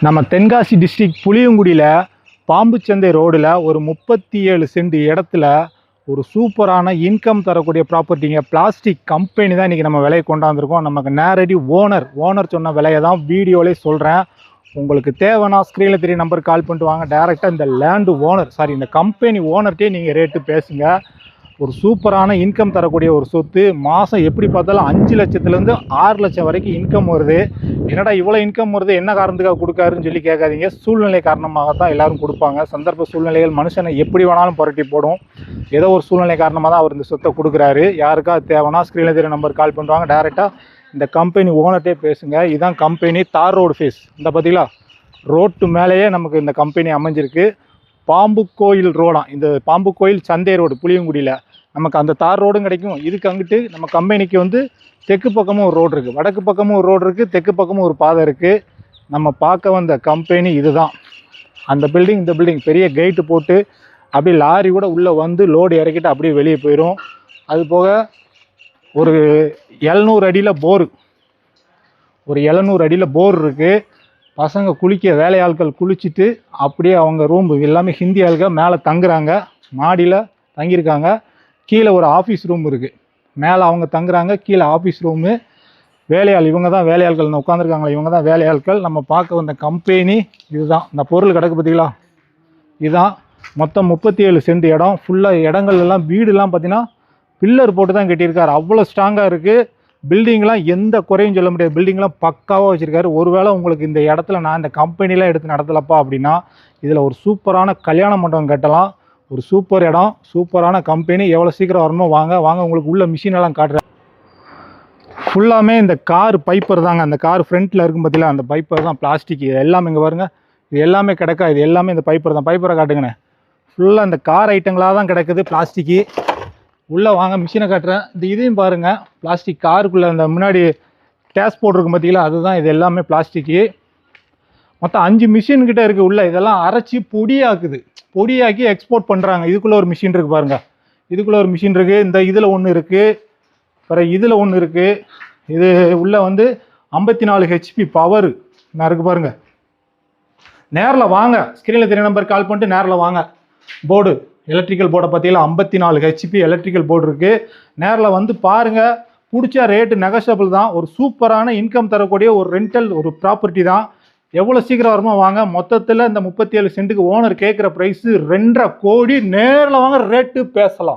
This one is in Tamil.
நம்ம தென்காசி டிஸ்ட்ரிக்ட் புளியங்குடியில் பாம்புச்சந்தை ரோடில் ஒரு 37 சென்ட் இடத்துல ஒரு சூப்பரான இன்கம் தரக்கூடிய ப்ராப்பர்ட்டிங்க. பிளாஸ்டிக் கம்பெனி தான் இன்றைக்கி நம்ம விலையை கொண்டாந்துருக்கோம். நமக்கு நேரடி ஓனர் சொன்ன விலையை தான் வீடியோவிலே சொல்கிறேன். உங்களுக்கு தேவைன்னா ஸ்க்ரீனில் தெரிய நம்பர் கால் பண்ணிட்டு வாங்க. டேரெக்டாக இந்த கம்பெனி ஓனர்கிட்டே நீங்கள் ரேட்டு பேசுங்க. ஒரு சூப்பரான இன்கம் தரக்கூடிய ஒரு சொத்து. மாதம் எப்படி பார்த்தாலும் 5 லட்சத்துலேருந்து 6 லட்சம் வரைக்கும் இன்கம் வருது. என்னடா இவ்வளோ இன்கம் வருது, என்ன காரணத்துக்காக கொடுக்காருன்னு சொல்லி கேட்காதீங்க. சூழ்நிலை காரணமாகத்தான் எல்லோரும் கொடுப்பாங்க. சந்தர்ப்ப சூழ்நிலைகள் மனுஷனை எப்படி வேணாலும் புரட்டி போடும். ஏதோ ஒரு சூழ்நிலை காரணமாக தான் அவர் இந்த சொத்தை கொடுக்குறாரு. யாருக்காவது தேவைன்னா ஸ்க்ரீனில் தெரிய நம்பர் கால் பண்ணுவாங்க. டேரெக்டாக இந்த கம்பெனி ஓனர்கிட்டே பேசுங்க. இதுதான் கம்பெனி. தார் ரோடு ஃபேஸ் இந்த பார்த்தீங்களா, ரோட்டு மேலேயே நமக்கு இந்த கம்பெனி அமைஞ்சிருக்கு. பாம்பு கோயில் ரோடாம். இந்த பாம்பு கோயில் சந்தை ரோடு புளியங்குடியில் நமக்கு அந்த தார் ரோடும் கிடைக்கும். இதுக்கு அங்கிட்டு நம்ம கம்பெனிக்கு வந்து தெற்கு பக்கமும் ஒரு ரோடு இருக்குது, வடக்கு பக்கமும் ஒரு ரோடு இருக்குது, தெற்கு பக்கமும் ஒரு பாதை இருக்குது. நம்ம பார்க்க வந்த கம்பெனி இதுதான். அந்த பில்டிங் இந்த பில்டிங் பெரிய கேட்டு போட்டு அப்படியே லாரி கூட உள்ளே வந்து லோடு இறக்கிட்டு அப்படியே வெளியே போயிடும். அது போக ஒரு 700 அடியில் போர் இருக்குது. பசங்க குளிக்க வேலையாட்கள் குளிச்சுட்டு அப்படியே அவங்க ரூம் எல்லாமே ஹிந்தி ஆளுங்க மேலே தங்குறாங்க. மாடியில் தங்கியிருக்காங்க. கீழே ஒரு ஆஃபீஸ் ரூம் இருக்குது. மேலே அவங்க தங்குறாங்க, கீழே ஆஃபீஸ் ரூமு. இவங்க தான் வேலையாட்கள் உட்காந்துருக்காங்களே, இவங்க தான் வேலையாட்கள். நம்ம பார்க்க வந்த கம்பெனி இதுதான். இந்த பொருள் கிடக்கு பார்த்தீங்களா, இதுதான். மொத்தம் 37 சென்ட் இடம். ஃபுல்லாக இடங்கள் எல்லாம் வீடுலாம் பார்த்தீங்கன்னா பில்லர் போட்டு தான் கட்டியிருக்காரு. அவ்வளோ ஸ்ட்ராங்காக இருக்குது. பில்டிங்லாம் எந்த குறையும் சொல்ல முடியாது. பில்டிங்லாம் பக்காவாக வச்சுருக்காரு. ஒருவேளை உங்களுக்கு இந்த இடத்துல நான் இந்த கம்பெனிலாம் எடுத்து நடத்தலப்பா அப்படின்னா இதில் ஒரு சூப்பரான கல்யாண மண்டபம் கட்டலாம். ஒரு சூப்பர் இடம், சூப்பரான கம்பெனி. எவ்வளோ சீக்கிரம் வரணும் வாங்க. உங்களுக்கு உள்ள மிஷினெல்லாம் காட்டுறேன். ஃபுல்லாமே இந்த கார் பைப்பர் தாங்க. அந்த கார் ஃப்ரண்ட்டில் இருக்கும் பார்த்தீங்களா, அந்த பைப்பர் தான் பிளாஸ்டிக். இது எல்லாமே இங்கே பாருங்க, இது எல்லாமே கிடக்கா. இது எல்லாமே இந்த பைப்பர் தான். பைப்பரை காட்டுங்கண்ணே. ஃபுல்லாக இந்த கார் ஐட்டங்களாக தான் கிடக்குது பிளாஸ்டிக்கு. உள்ளே வாங்க, மிஷினை காட்டுறேன். இதையும் பாருங்கள், பிளாஸ்டிக். காருக்குள்ளே அந்த முன்னாடி டேஷ்போர்ட் இருக்கும் பார்த்தீங்களா, அதுதான். இது எல்லாமே பிளாஸ்டிக்கு. மொத்தம் 5 மிஷின் கிட்ட இருக்குது உள்ள. இதெல்லாம் அரைச்சி பொடியாக்கி எக்ஸ்போர்ட் பண்ணுறாங்க. இதுக்குள்ளே ஒரு மிஷின் இருக்குது பாருங்கள். இதுக்குள்ளே ஒரு மிஷின் இருக்குது. இந்த இதில் ஒன்று இருக்குது, அப்புறம் இதில் ஒன்று இருக்குது. இது உள்ளே வந்து 54 ஹெச்பி பவர் நான் இருக்குது பாருங்கள். நேரில் வாங்க, ஸ்க்ரீனில் தெரிய நம்பர் கால் பண்ணிட்டு நேரில் வாங்க. போர்டு எலக்ட்ரிக்கல் போர்டை பார்த்தீங்களா, 54 ஹெச்பி எலக்ட்ரிக்கல் போர்டு இருக்குது. நேரில் வந்து பாருங்கள். பிடிச்சா ரேட்டு நெகோஷியபிள் தான். ஒரு சூப்பரான இன்கம் தரக்கூடிய ஒரு ரெண்டல் ஒரு ப்ராப்பர்ட்டி தான். எவ்வளோ சீக்கிரம் வருமோ வாங்க. மொத்தத்தில் இந்த 37 சென்ட்டுக்கு ஓனர் கேட்குற ப்ரைஸு 2.5 கோடி. நேரில் வாங்க, ரேட்டு பேசலாம்.